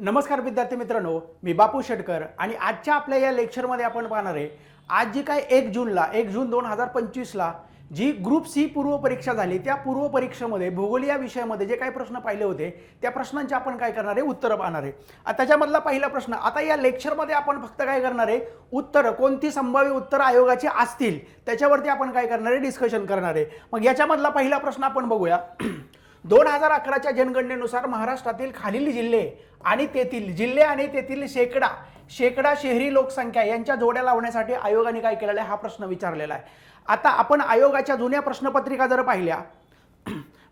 नमस्कार विद्यार्थी मित्रांनो, मी बापू शेटकर आणि आजच्या आपल्या या लेक्चरमध्ये आपण पाहणार आहे आज जी काय 1 जून 2025ला जी ग्रुप सी पूर्व परीक्षा झाली त्या पूर्व परीक्षेमध्ये भूगोल या विषयामध्ये जे काही प्रश्न पाहिले होते त्या प्रश्नांचे आपण काय करणार आहे उत्तर पाहणार आहे। आता त्याच्यामधला पहिला प्रश्न, आता या लेक्चरमध्ये आपण फक्त काय करणार आहे उत्तर कोणती संभाव्य उत्तर आयोगाची असतील त्याच्यावरती आपण काय करणार आहे डिस्कशन करणार आहे। मग याच्यामधला पहिला प्रश्न आपण बघूया 2011च्या जनगणनेनुसार महाराष्ट्रातील खालील जिल्हे आणि तेथील शेकडा शहरी लोकसंख्या यांच्या जोड्या लावण्यासाठी आयोगाने काय केलेला आहे हा प्रश्न विचारलेला आहे। आता आपण आयोगाच्या जुन्या प्रश्नपत्रिका जर पाहिल्या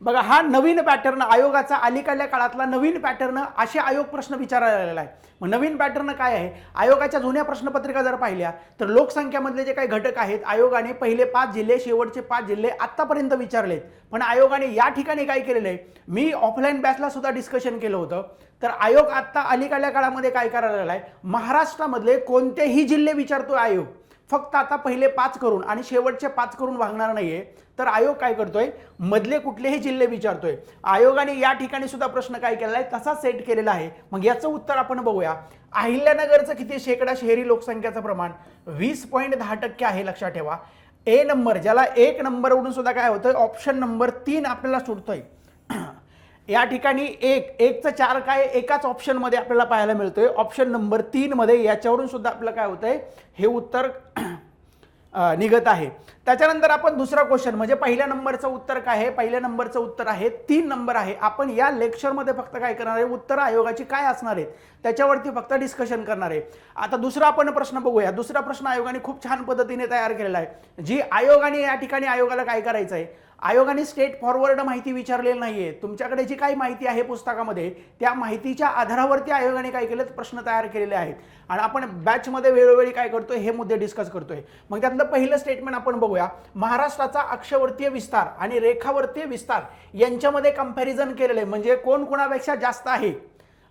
बघा, हा नवीन पॅटर्न आयोगाचा अलीकडल्या काळातला नवीन पॅटर्न असे आयोग प्रश्न विचारलेला आहे। मग नवीन पॅटर्न काय आहे, आयोगाच्या जुन्या प्रश्नपत्रिका जर पाहिल्या तर लोकसंख्यामधले जे काही घटक आहेत आयोगाने पहिले 5 जिल्हे शेवटचे 5 जिल्हे आतापर्यंत विचारलेत। पण आयोगाने या ठिकाणी काय केलेलं आहे, मी ऑफलाईन बॅचला सुद्धा डिस्कशन केलं होतं, तर आयोग आता अलीकडल्या काळामध्ये काय करायला आहे महाराष्ट्रामधले कोणतेही जिल्हे विचारतोय आयोग, फक्त आता पहिले 5 करून आणि शेवटचे 5 करून भागणार नाहीये। तर आयोग काय करतोय मधले कुठलेही जिल्हे विचारतोय। आयोगाने या ठिकाणी सुद्धा प्रश्न काय केलेला आहे तसा सेट केलेला आहे। मग याचं उत्तर आपण बघूया। अहिल्यानगरचं किती शेकडा शहरी लोकसंख्येचं प्रमाण 20.10% आहे, लक्षात ठेवा। ए नंबर ज्याला 1 नंबरवरून सुद्धा काय होतंय ऑप्शन नंबर 3 आपल्याला सुटतोय। या ठिकाणी 1चं 4 काय एकाच ऑप्शन मध्ये आपल्याला पाहायला मिळतोय, ऑप्शन नंबर 3 मध्ये। याच्यावरून सुद्धा आपल्याला काय होतंय हे उत्तर निघत आहे। त्याच्यानंतर आपण दुसरा क्वेश्चन म्हणजे पहिल्या नंबरचं उत्तर काय आहे, पहिल्या नंबरचं उत्तर आहे 3 नंबर आहे। आपण या लेक्चरमध्ये फक्त काय करणार आहे उत्तर आयोगाची काय असणार आहेत त्याच्यावरती फक्त डिस्कशन करणार आहे। आता दुसरा आपण प्रश्न बघूया। दुसरा प्रश्न आयोगाने खूप छान पद्धतीने तयार केलेला आहे। जी आयोगाने या ठिकाणी आयोगाला काय करायचं आहे, आयोगाने स्टेट फॉरवर्ड माहिती विचारलेली नाहीये। तुमच्याकडे जी काही माहिती आहे पुस्तकामध्ये त्या माहितीच्या आधारावरती आयोगाने काय केलं प्रश्न तयार केलेले आहेत आणि आपण बॅचमध्ये वेळोवेळी काय करतोय हे मुद्दे डिस्कस करतोय। मग त्यातलं पहिलं स्टेटमेंट आपण बघूया। महाराष्ट्राचा अक्षवर्तीय विस्तार आणि रेखावर्तीय विस्तार यांच्यामध्ये कंपॅरिझन केलेलं आहे, म्हणजे कोण कोणापेक्षा जास्त आहे।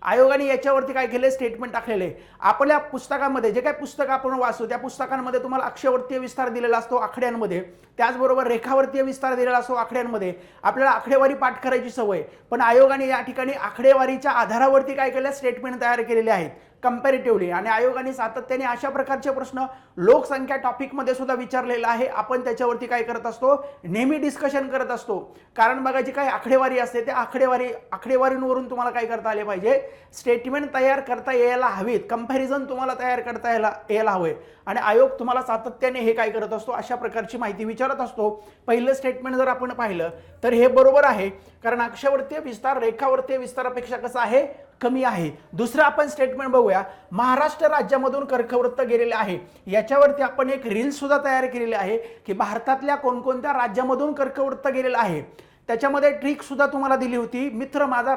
आयोगाने याच्यावरती काय केले स्टेटमेंट टाकलेले। आपल्या पुस्तकामध्ये जे काही पुस्तक आपण वाचतो त्या पुस्तकांमध्ये तुम्हाला अक्षवर्तीय विस्तार दिलेला असतो आकड्यांमध्ये, त्याचबरोबर रेखावर्तीय विस्तार दिलेला असतो आकड्यांमध्ये। आपल्याला आकडेवारी पाठ करायची सवय, पण आयोगाने या ठिकाणी आकडेवारीच्या आधारावरती काय केलं स्टेटमेंट तयार केलेले आहेत कंपॅरेटिव्हली। आणि आयोगाने सातत्याने अशा प्रकारचे प्रश्न लोकसंख्या टॉपिक मध्ये सुद्धा विचारलेला आहे। आपण त्याच्यावरती काय करत असतो नेहमी डिस्कशन करत असतो, कारण बघा जी काही आकडेवारी असते त्या आकडेवारीवरून तुम्हाला काय करता आले पाहिजे स्टेटमेंट तयार करता यायला हवीत, कंपॅरिझन तुम्हाला तयार करता यायला हवे। आणि आयोग तुम्हाला सातत्याने हे काय करत असतो अशा प्रकारची माहिती विचारत असतो। पहिलं स्टेटमेंट जर आपण पाहिलं तर हे बरोबर आहे, कारण अक्षवर्तीय विस्तार रेखावर्तीय विस्तारापेक्षा कसं आहे कमी आहे। दुसरं आपण स्टेटमेंट बघूया। महाराष्ट्र राज्यामधून कर्कवृत्त गेलेले आहे, याच्यावरती आपण एक रील सुद्धा तयार केलेली आहे की भारतातल्या कोणकोणत्या राज्यामधून कर्कवृत्त गेलेलं आहे। त्याच्यामध्ये ट्रिक सुद्धा तुम्हाला दिली होती, मित्र माझा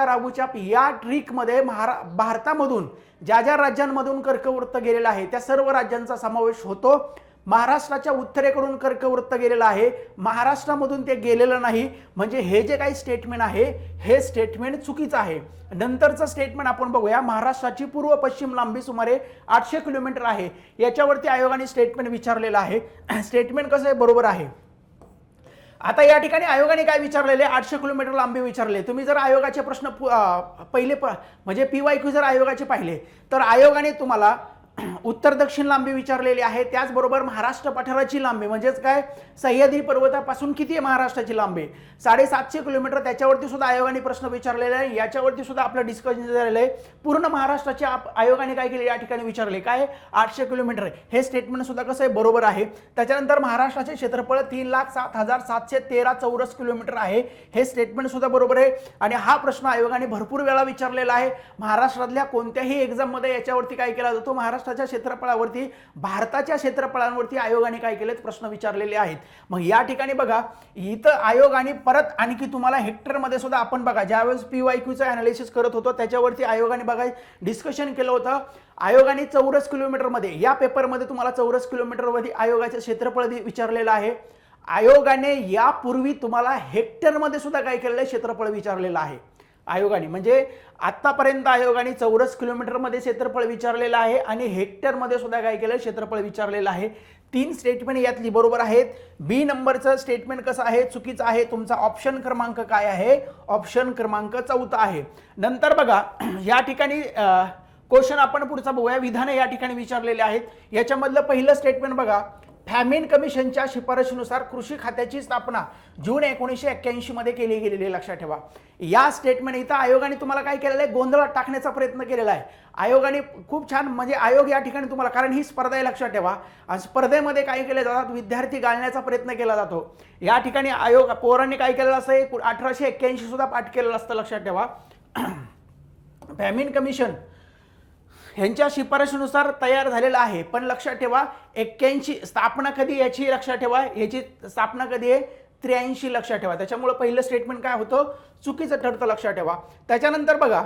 राघुचाप या ट्रिकमध्ये भारतामधून ज्या ज्या राज्यांमधून कर्कवृत्त गेलेलं आहे त्या सर्व राज्यांचा समावेश होतो। महाराष्ट्राच्या उत्तरेकडून कर्कवृत्त गेलेलं आहे, महाराष्ट्रामधून ते गेलेलं नाही, म्हणजे हे जे काही स्टेटमेंट आहे हे स्टेटमेंट चुकीचं आहे। नंतरचं स्टेटमेंट आपण बघूया। महाराष्ट्राची पूर्व पश्चिम लांबी सुमारे 800 किलोमीटर आहे, याच्यावरती आयोगाने स्टेटमेंट विचारलेलं आहे। स्टेटमेंट कसं आहे बरोबर आहे। आता या ठिकाणी आयोगाने काय विचारलेले 800 किलोमीटर लांबी विचारले। तुम्ही जर आयोगाचे प्रश्न पहिले म्हणजे PYQ जर आयोगाचे पाहिले तर आयोगाने तुम्हाला उत्तर दक्षिण लांबी विचारलेली आहे, त्याचबरोबर महाराष्ट्र पठाराची लांबी म्हणजेच काय सह्याद्री पर्वतापासून किती आहे महाराष्ट्राची लांबी 750 किलोमीटर, त्याच्यावरती सुद्धा आयोगाने प्रश्न विचारलेले आहे। याच्यावरती सुद्धा आपलं डिस्कशन झालेलं आहे। पूर्ण महाराष्ट्राचे आयोगाने काय केले या ठिकाणी विचारले काय 800 किलोमीटर, हे स्टेटमेंट सुद्धा कसं आहे बरोबर आहे। त्याच्यानंतर महाराष्ट्राचे क्षेत्रफळ 3,07,713 चौरस किलोमीटर आहे, हे स्टेटमेंट सुद्धा बरोबर आहे। आणि हा प्रश्न आयोगाने भरपूर वेळा विचारलेला आहे। महाराष्ट्रातल्या कोणत्याही एक्झाम मध्ये याच्यावरती काय केला जातो महाराष्ट्राच्या क्षेत्रफळावरती भारताच्या क्षेत्रफळांवरती आयोगाने काय केलेत प्रश्न विचारलेले आहेत। मग या ठिकाणी बघा इथं आयोगाने परत आणखी तुम्हाला हेक्टर मध्ये सुद्धा आपण बघा ज्यावेळेस PYQचं अनालिसिस करत होतो त्याच्यावरती आयोगाने बघा डिस्कशन केलं होतं। आयोगाने चौरस किलोमीटर मध्ये या पेपरमध्ये तुम्हाला चौरस किलोमीटर मध्ये आयोगाचे क्षेत्रफळ विचारलेलं आहे। आयोगाने यापूर्वी तुम्हाला हेक्टर मध्ये सुद्धा काय केलेलं आहे क्षेत्रफळ विचारलेलं आहे आयोगाने, म्हणजे आतापर्यंत आयोगाने चौरस किलोमीटर मध्ये क्षेत्रफळ विचारलेलं आहे आणि हेक्टर मध्ये सुद्धा काय केलं क्षेत्रफळ विचारलेलं आहे। 3 स्टेटमेंट यातली बरोबर आहेत. बी नंबरचं स्टेटमेंट कसं आहे, चुकीचं आहे. तुमचा ऑप्शन क्रमांक काय आहे, ऑप्शन क्रमांक 4 आहे. नंतर बघा या ठिकाणी क्वेश्चन आपण पुढचा बघूया. विधाने या ठिकाणी विचारलेले आहेत. याच्यामधलं पहिलं स्टेटमेंट बघा, फॅमिन कमिशनच्या शिफारशीनुसार कृषी खात्याची स्थापना जून 1981 मध्ये केली गेलेली आहे. लक्षात ठेवा या स्टेटमेंट इथं आयोगाने तुम्हाला काय केलेलं आहे, गोंधळात टाकण्याचा प्रयत्न केलेला आहे. आयोगाने खूप छान म्हणजे आयोग या ठिकाणी तुम्हाला, कारण ही स्पर्धा आहे लक्षात ठेवा, आणि स्पर्धेमध्ये काय केले जातात, विद्यार्थी गाळण्याचा प्रयत्न केला जातो. या ठिकाणी आयोग पोरांनी काय केलेलं असं 1881 सुद्धा पाठ केलेलं असतं. लक्षात ठेवा फॅमिन कमिशन ह्यांच्या शिफारशीनुसार तयार झालेला आहे. पण लक्षात ठेवा 81 स्थापना कधी याची, लक्षात ठेवा याची स्थापना कधी आहे, 83 लक्षात ठेवा. त्याच्यामुळे पहिलं स्टेटमेंट काय होतं, चुकीचं ठरतं. लक्षात ठेवा. त्याच्यानंतर बघा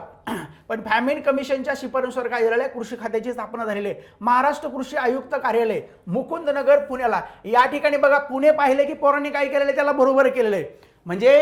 पण फॅमिन कमिशनच्या शिफारशीनुसार काय झालेलं आहे, कृषी खात्याची स्थापना झालेली आहे. महाराष्ट्र कृषी आयुक्त कार्यालय मुकुंदनगर पुण्याला. या ठिकाणी बघा पुणे पाहिले की पोरांनी काय केलेलं आहे, त्याला बरोबर केलेलं आहे. म्हणजे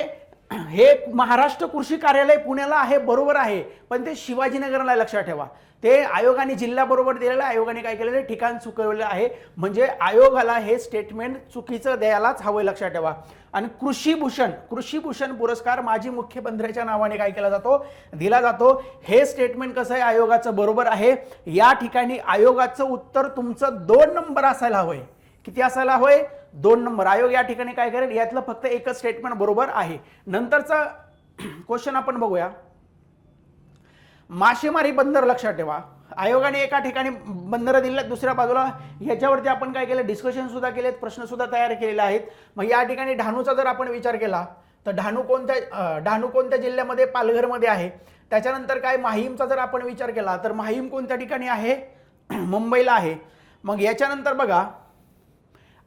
हे महाराष्ट्र कृषी कार्यालय पुण्याला आहे, बरोबर आहे, पण ते शिवाजीनगरला आहे. लक्षात ठेवा ते आयोगाने जिल्हा बरोबर दिलेलं आहे, आयोगाने काय केलेलं आहे, ठिकाण चुकवलेलं आहे. म्हणजे आयोगाला हे स्टेटमेंट चुकीचं द्यायलाच हवं. लक्षात ठेवा. आणि कृषीभूषण पुरस्कार माजी मुख्यमंत्र्याच्या नावाने काय केला जातो, दिला जातो. हे स्टेटमेंट कसं आहे, आयोगाचं बरोबर आहे. या ठिकाणी आयोगाचं उत्तर तुमचं 2 नंबर असायला हवंय. किती असायला हवंय, 2 नंबर. आयोग या ठिकाणी काय करेल, यातलं फक्त एकच स्टेटमेंट बरोबर आहे. नंतरचा क्वेश्चन आपण बघूया, मासेमारी बंदर. लक्षात ठेवा आयोगाने एका ठिकाणी बंदरं दिलेत, दुसऱ्या बाजूला ह्याच्यावरती आपण काय केलं, डिस्कशन सुद्धा केलेत, प्रश्न सुद्धा तयार केलेले आहेत. मग या ठिकाणी डहाणूचा जर आपण विचार केला तर डहाणू कोणत्या जिल्ह्यामध्ये, पालघरमध्ये आहे. त्याच्यानंतर काय माहीमचा जर आपण विचार केला तर माहीम कोणत्या ठिकाणी आहे, मुंबईला आहे. मग याच्यानंतर बघा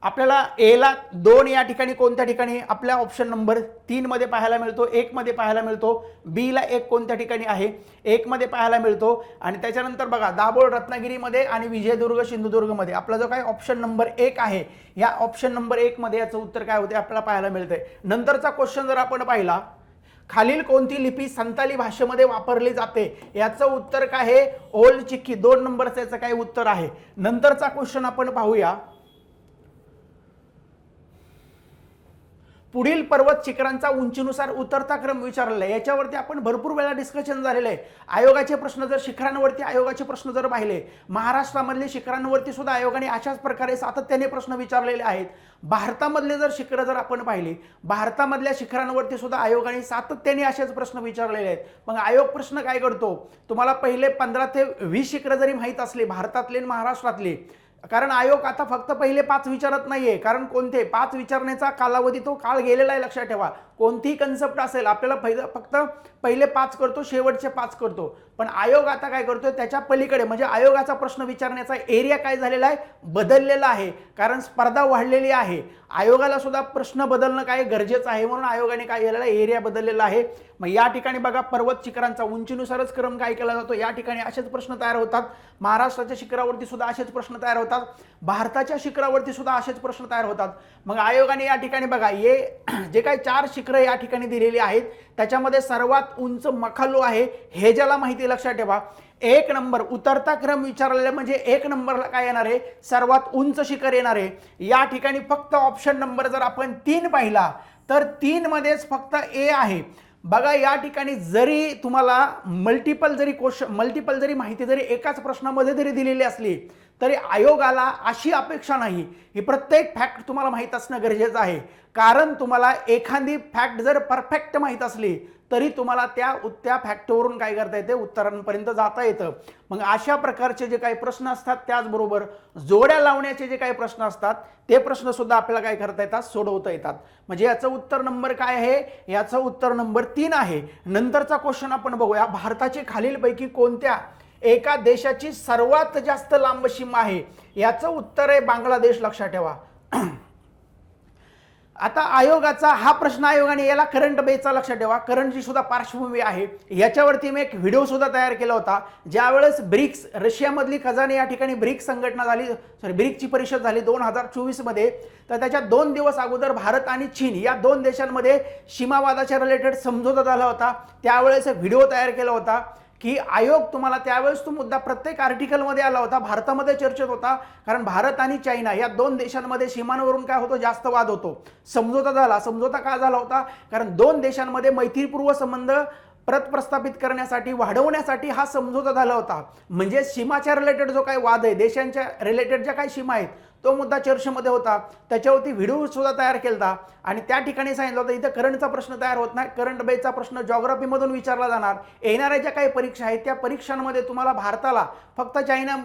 आपल्याला एला 2 या ठिकाणी कोणत्या ठिकाणी आपल्या ऑप्शन नंबर 3 मध्ये पाहायला मिळतो, 1 मध्ये पाहायला मिळतो. बी ला 1 कोणत्या ठिकाणी आहे, 1 मध्ये पाहायला मिळतो. आणि त्याच्यानंतर बघा दाभोळ रत्नागिरीमध्ये आणि विजयदुर्ग सिंधुदुर्ग मध्ये आपला जो काय ऑप्शन नंबर 1 आहे, या ऑप्शन नंबर 1 मध्ये याचं उत्तर काय होते आपल्याला पाहायला मिळतंय. नंतरचा क्वेश्चन जर आपण पाहिला, खालील कोणती लिपी संताली भाषेमध्ये वापरली जाते, याचं उत्तर काय आहे, ओल्ड चिक्की. 2 नंबरचं याचं काय उत्तर आहे. नंतरचा क्वेश्चन आपण पाहूया, पुढील पर्वत शिखरांचा उंचीनुसार उतरता क्रम विचारलेला आहे. याच्यावरती आपण भरपूर वेळा डिस्कशन झालेलं आहे. आयोगाचे प्रश्न जर शिखरांवरती आयोगाचे प्रश्न जर पाहिले, महाराष्ट्रामधले शिखरांवरती सुद्धा आयोगाने अशाच प्रकारे सातत्याने प्रश्न विचारलेले आहेत. भारतामधले जर शिखरं जर आपण पाहिले, भारतामधल्या शिखरांवरती सुद्धा आयोगाने सातत्याने असेच प्रश्न विचारलेले आहेत. मग आयोग प्रश्न काय करतो, तुम्हाला पहिले 15 ते 20 शिखरं जरी माहीत असले भारतातले आणि महाराष्ट्रातले, कारण आयोग आता फक्त पहिले 5 विचारत नाहीये, कारण कोणते 5 विचारण्याचा कालावधी तो काळ गेलेला आहे. लक्षात ठेवा कोणतीही कन्सेप्ट असेल आपल्याला फक्त पहिले 5 करतो, शेवटचे 5 करतो. पण आयोग आता काय करतोय, त्याच्या पलीकडे म्हणजे आयोगाचा प्रश्न विचारण्याचा एरिया काय झालेला आहे, बदललेला आहे. कारण स्पर्धा वाढलेली आहे, आयोगाला सुद्धा प्रश्न बदलणं काय गरजेचं आहे. म्हणून आयोगाने काय केलेलं आहे, एरिया बदललेला आहे. मग या ठिकाणी बघा पर्वत शिखरांचा उंचीनुसारच क्रम काय केला जातो. या ठिकाणी असेच प्रश्न तयार होतात. महाराष्ट्राच्या शिखरावरती सुद्धा असेच प्रश्न तयार होतात, भारताच्या शिखरावरती सुद्धा असेच प्रश्न तयार होतात. मग आयोगाने या ठिकाणी बघा हे जे काही 4 शिखरं या ठिकाणी दिलेली आहेत, त्याच्यामध्ये सर्वात उंच मखालू आहे, हे ज्याला माहिती. लक्षात ठेवा 1 नंबर उतरता क्रम विचारलेला म्हणजे 1 नंबरला काय येणार आहे, सर्वात उंच शिखर येणार आहे. या ठिकाणी फक्त ऑप्शन नंबर जर आपण 3 पाहिला तर 3 मध्येच फक्त ए आहे. बघा या ठिकाणी जरी तुम्हाला मल्टिपल जरी माहिती जरी एकाच प्रश्नामध्ये जरी दिलेली असली तरी आयोगाला अशी अपेक्षा नाही की प्रत्येक फॅक्ट तुम्हाला माहित असणं गरजेचं आहे. कारण तुम्हाला एखादी फॅक्ट जर परफेक्ट माहित असली तरी तुम्हाला त्या फॅक्टवरून काय करता येते, उत्तरांपर्यंत जाता येतं. मग अशा प्रकारचे जे काही प्रश्न असतात, त्याचबरोबर जोड्या लावण्याचे जे काही प्रश्न असतात, ते प्रश्न सुद्धा आपल्याला काय करता येतात, सोडवता येतात. म्हणजे याचं उत्तर नंबर काय आहे, याचं उत्तर नंबर 3 आहे. नंतरचा क्वेश्चन आपण बघूया, भारताची खालीलपैकी कोणत्या एका देशाची सर्वात जास्त लांब सीमा आहे, याचं उत्तर आहे बांगलादेश. लक्षात ठेवा आता आयोगाचा हा प्रश्न आयोगाने याला करंट बेसचा, लक्षात ठेवा करंटची सुद्धा पार्श्वभूमी आहे. याच्यावरती मी एक व्हिडिओ सुद्धा तयार केला होता. ज्यावेळेस ब्रिक्स रशियामधली खजाने या ठिकाणी ब्रिक्स संघटना झाली, ब्रिक्सची परिषद झाली 2024 मध्ये, तर त्याच्या 2 दिवस अगोदर भारत आणि चीन या 2 देशांमध्ये सीमावादाच्या रिलेटेड समझोता झाला होता. त्यावेळेस व्हिडिओ तयार केला होता. की आयोग तुम्हाला त्यावेळेस तो मुद्दा प्रत्येक आर्टिकलमध्ये आला होता, भारतामध्ये चर्चेत होता, कारण भारत आणि चायना या दोन देशांमध्ये सीमांवरून काय होतो, जास्त वाद होतो. समझोता झाला. समझोता का झाला होता, कारण दोन देशांमध्ये मैत्रीपूर्व संबंध प्रस्थापित करण्यासाठी, वाढवण्यासाठी हा समझोता झाला होता. म्हणजे सीमाच्या रिलेटेड जो काही वाद आहे, देशांच्या रिलेटेड ज्या काही सीमा आहेत, तो मुद्दा चर्चेमध्ये होता. त्याच्यावरती व्हिडिओ सुद्धा तयार केला होता आणि त्या ठिकाणी सांगितलं होतं इथं करंटचा प्रश्न तयार होत नाही, करंट बेसचा प्रश्न जॉग्राफीमधून विचारला जाणार. येणाऱ्या ज्या काही परीक्षा आहेत त्या परीक्षांमध्ये तुम्हाला भारताला फक्त चायना,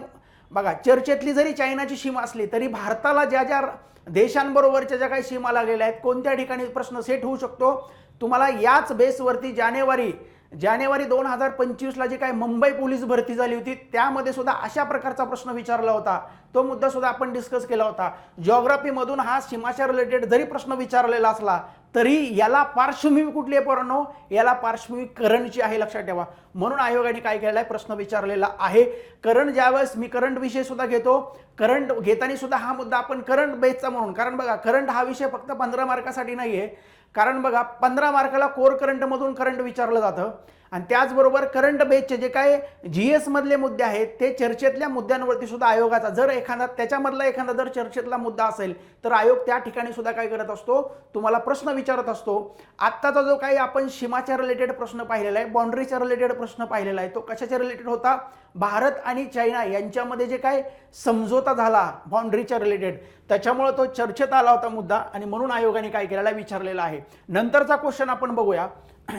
बघा चर्चेतली जरी चायनाची सीमा असली तरी भारताला ज्या ज्या देशांबरोबरच्या ज्या काही सीमा लागलेल्या आहेत, कोणत्या ठिकाणी प्रश्न सेट होऊ शकतो, तुम्हाला याच बेसवरती जानेवारी 2025ला जी काही मुंबई पोलीस भरती झाली होती त्यामध्ये सुद्धा अशा प्रकारचा प्रश्न विचारला होता. तो मुद्दा सुद्धा आपण डिस्कस केला होता. जिओग्राफीमधून हा सीमाच्या रिलेटेड जरी प्रश्न विचारलेला असला तरी याला पार्श्वभूमी कुठली आहे पोरांनो, याला पार्श्वभूमी करंटची आहे, लक्षात ठेवा. म्हणून आयोगाने काय केलेला आहे, प्रश्न विचारलेला आहे. करंट ज्यावेळेस मी करंट विषय सुद्धा घेतो, करंट घेताना सुद्धा हा मुद्दा आपण करंट बेसचा म्हणून, कारण बघा करंट हा विषय फक्त 15 मार्कासाठी नाही आहे. कारण बघा 15 मार्काला कोर करंटमधून करंट विचारलं जातं आणि त्याचबरोबर करंट बेसचे जे काय GS मधले मुद्दे आहेत ते चर्चेतल्या मुद्द्यांवरती सुद्धा आयोगाचा जर एखादा त्याच्यामधला एखादा जर चर्चेतला मुद्दा असेल तर आयोग त्या ठिकाणी सुद्धा काय करत असतो, तुम्हाला प्रश्न विचारत असतो. आत्ताचा जो काही आपण सीमाच्या रिलेटेड प्रश्न पाहिलेला आहे, बाउंड्रीच्या रिलेटेड प्रश्न पाहिलेला आहे, तो कशाच्या रिलेटेड होता, भारत आणि चायना यांच्यामध्ये जे काय समझोता झाला बाउंड्रीच्या रिलेटेड, त्याच्यामुळे तो चर्चेत आला होता मुद्दा आणि म्हणून आयोगाने काय केलेला विचारलेला आहे. नंतरचा क्वेश्चन आपण बघूया.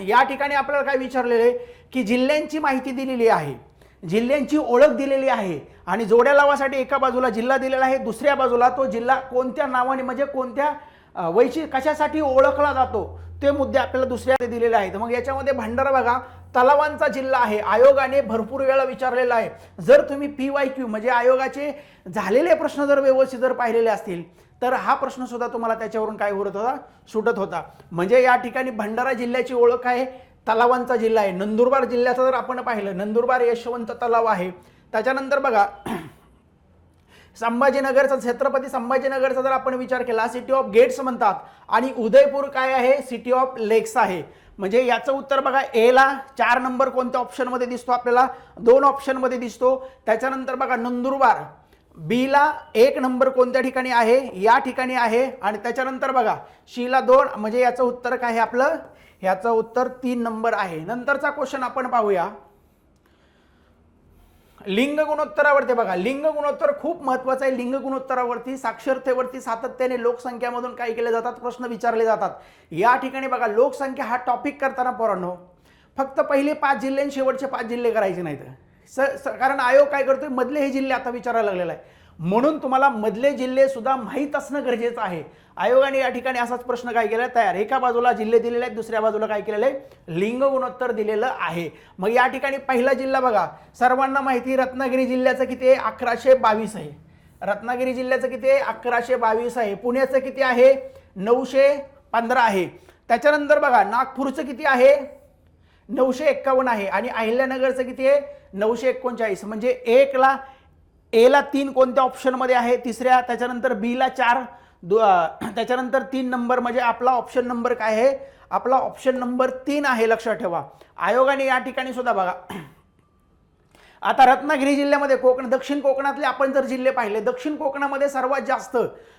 या ठिकाणी आपल्याला काय विचारलेले की जिल्ह्यांची माहिती दिलेली आहे, जिल्ह्यांची ओळख दिलेली आहे आणि जोड्या लावासाठी एका बाजूला जिल्हा दिलेला आहे, दुसऱ्या बाजूला तो जिल्हा कोणत्या नावाने म्हणजे कोणत्या कशासाठी ओळखला जातो ते मुद्दे आपल्याला दुसऱ्या दिलेले आहेत. मग याच्यामध्ये भंडारा बघा तलावांचा जिल्हा आहे, आयोगाने भरपूर वेळा विचारलेला आहे. जर तुम्ही PYQ म्हणजे आयोगाचे झालेले प्रश्न जर व्यवस्थित जर पाहिलेले असतील तर हा प्रश्न सुद्धा तुम्हाला त्याच्यावरून काय होत होता, सुटत होता. म्हणजे या ठिकाणी भंडारा जिल्ह्याची ओळख आहे, तलावांचा जिल्हा आहे. नंदुरबार जिल्ह्याचं जर आपण पाहिलं, नंदुरबार यशवंत तलाव आहे. त्याच्यानंतर बघा संभाजीनगरचा, छत्रपती संभाजीनगरचा जर आपण विचार केला, सिटी ऑफ गेट्स म्हणतात आणि उदयपूर काय आहे, सिटी ऑफ लेक्स आहे. म्हणजे याचं उत्तर बघा एला 4 नंबर कोणत्या ऑप्शनमध्ये दिसतो, आपल्याला 2 ऑप्शनमध्ये दिसतो. त्याच्यानंतर बघा नंदुरबार बीला 1 नंबर कोणत्या ठिकाणी आहे, या ठिकाणी आहे. आणि त्याच्यानंतर बघा शीला 2, म्हणजे याचं उत्तर काय आहे आपलं, याचं उत्तर 3 नंबर आहे. नंतरचा क्वेश्चन आपण पाहूया लिंग गुणोत्तरावरती. बघा लिंग गुणोत्तर खूप महत्वाचं आहे. लिंग गुणोत्तरावरती साक्षरतेवरती सातत्याने लोकसंख्यामधून काय केले जातात, प्रश्न विचारले जातात. या ठिकाणी बघा लोकसंख्या हा टॉपिक करताना पोरांनो फक्त पहिले 5 जिल्हे आणि शेवटचे 5 जिल्हे करायचे नाहीत. कारण आयोग काय करतोय, मधले हे जिल्हे आता विचारायला लागलेला आहे, म्हणून तुम्हाला मधले जिल्हे सुद्धा माहीत असणं गरजेचं आहे. आयोगाने या ठिकाणी असाच प्रश्न काय केला तयार, एका बाजूला जिल्हे दिलेले आहेत, दुसऱ्या बाजूला काय केलेलं आहे, लिंग गुणोत्तर दिलेलं आहे. मग या ठिकाणी पहिला जिल्हा बघा, सर्वांना माहिती रत्नागिरी जिल्ह्याचं किती आहे, 1122 आहे. रत्नागिरी जिल्ह्याचं किती आहे, 1122 आहे. पुण्याचं किती आहे, 915 आहे. त्याच्यानंतर बघा नागपूरचं किती आहे, 951 आहे. आणि अहिल्यानगरचं किती आहे, 939. म्हणजे एला 3 कोणत्या ऑप्शनमध्ये आहे, तिसऱ्या. त्याच्यानंतर बीला 4, त्याच्यानंतर 3 नंबर म्हणजे आपला ऑप्शन नंबर काय आहे, आपला ऑप्शन नंबर 3 आहे, लक्षात ठेवा. आयोगाने या ठिकाणी सुद्धा बघा आता रत्नागिरी जिल्ह्यामध्ये कोकण, दक्षिण कोकणातले आपण जर जिल्हे पाहिले, दक्षिण कोकणामध्ये सर्वात जास्त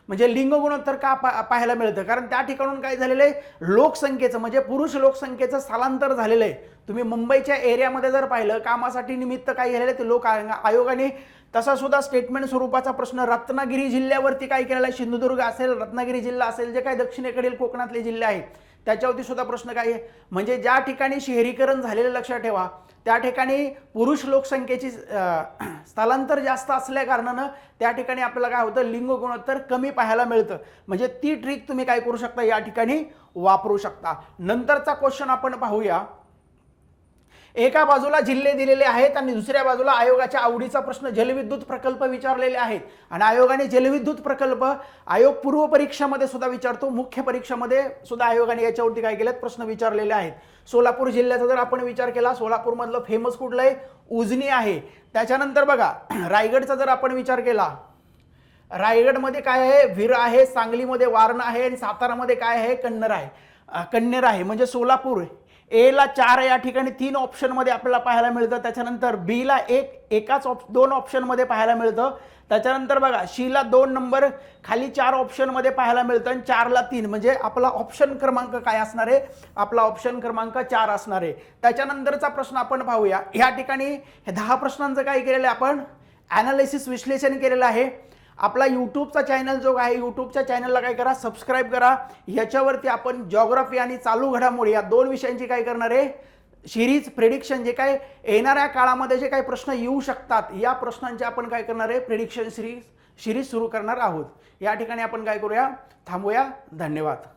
म्हणजे लिंग गुणोत्तर का पाहायला मिळतं, कारण त्या ठिकाणून काय झालेलं आहे, लोकसंख्येचं म्हणजे पुरुष लोकसंख्येचं स्थलांतर झालेलं आहे. तुम्ही मुंबईच्या एरियामध्ये जर पाहिलं कामासाठी निमित्त काय झालेलं आहे, ते लोक आयोगाने तसा सुद्धा स्टेटमेंट स्वरूपाचा प्रश्न रत्नागिरी जिल्ह्यावरती काय केलेला आहे, सिंधुदुर्ग असेल, रत्नागिरी जिल्हा असेल, जे काही दक्षिणेकडील कोकणातले जिल्हे आहेत त्याच्यावरती सुद्धा प्रश्न काय आहे. म्हणजे ज्या ठिकाणी शहरीकरण झालेलं, लक्षात ठेवा, त्या ठिकाणी पुरुष लोकसंख्येची स्थलांतर जास्त असल्या कारणानं त्या ठिकाणी आपल्याला काय होतं, लिंग गुणोत्तर कमी पाहायला मिळतं. म्हणजे ती ट्रिक तुम्ही काय करू शकता, या ठिकाणी वापरू शकता. नंतरचा क्वेश्चन आपण पाहूया. एका बाजूला जिल्हे दिलेले आहेत आणि दुसऱ्या बाजूला आयोगाच्या आवडीचा प्रश्न जलविद्युत प्रकल्प विचारलेले आहेत. आणि आयोगाने जलविद्युत प्रकल्प आयोग पूर्व परीक्षामध्ये सुद्धा विचारतो, मुख्य परीक्षामध्ये सुद्धा आयोगाने याच्यावरती काय केलेत, प्रश्न विचारलेले आहेत. सोलापूर जिल्ह्याचा जर आपण विचार केला, सोलापूरमधलं फेमस कुठलं आहे, उजनी आहे. त्याच्यानंतर बघा रायगडचा जर आपण विचार केला, रायगडमध्ये काय आहे, वीर आहे, सांगलीमध्ये वारणा आहे आणि सातारामध्ये काय आहे, कन्नर आहे. म्हणजे सोलापूर ला 4 या ठिकाणी 3 ऑप्शनमध्ये आपल्याला पाहायला मिळतं. त्याच्यानंतर बी ला एकाच 2 ऑप्शनमध्ये पाहायला मिळतं. त्याच्यानंतर बघा सी ला 2 नंबर खाली 4 ऑप्शनमध्ये पाहायला मिळतं आणि 4 ला 3, म्हणजे आपला ऑप्शन क्रमांक काय असणार आहे? आपला ऑप्शन क्रमांक 4 असणार आहे. त्याच्यानंतरचा प्रश्न आपण पाहूया. या ठिकाणी हे 10 प्रश्नांचं काय केलेलं आहे आपण? ॲनालिसिस विश्लेषण केलेलं आहे. आपला यूट्यूबचा चॅनल जो आहे, यूट्यूबच्या चॅनलला काय करा? सबस्क्राईब करा. ह्याच्यावरती आपण जिओग्राफी आणि चालू घडामोडी या 2 विषयांची काय करणार आहे? सिरीज प्रेडिक्शन, जे काय येणाऱ्या काळामध्ये जे काही प्रश्न येऊ शकतात या प्रश्नांचे आपण काय करणार आहे? प्रेडिक्शन सिरीज सुरू करणार आहोत. या ठिकाणी आपण काय करूया? थांबूया. धन्यवाद.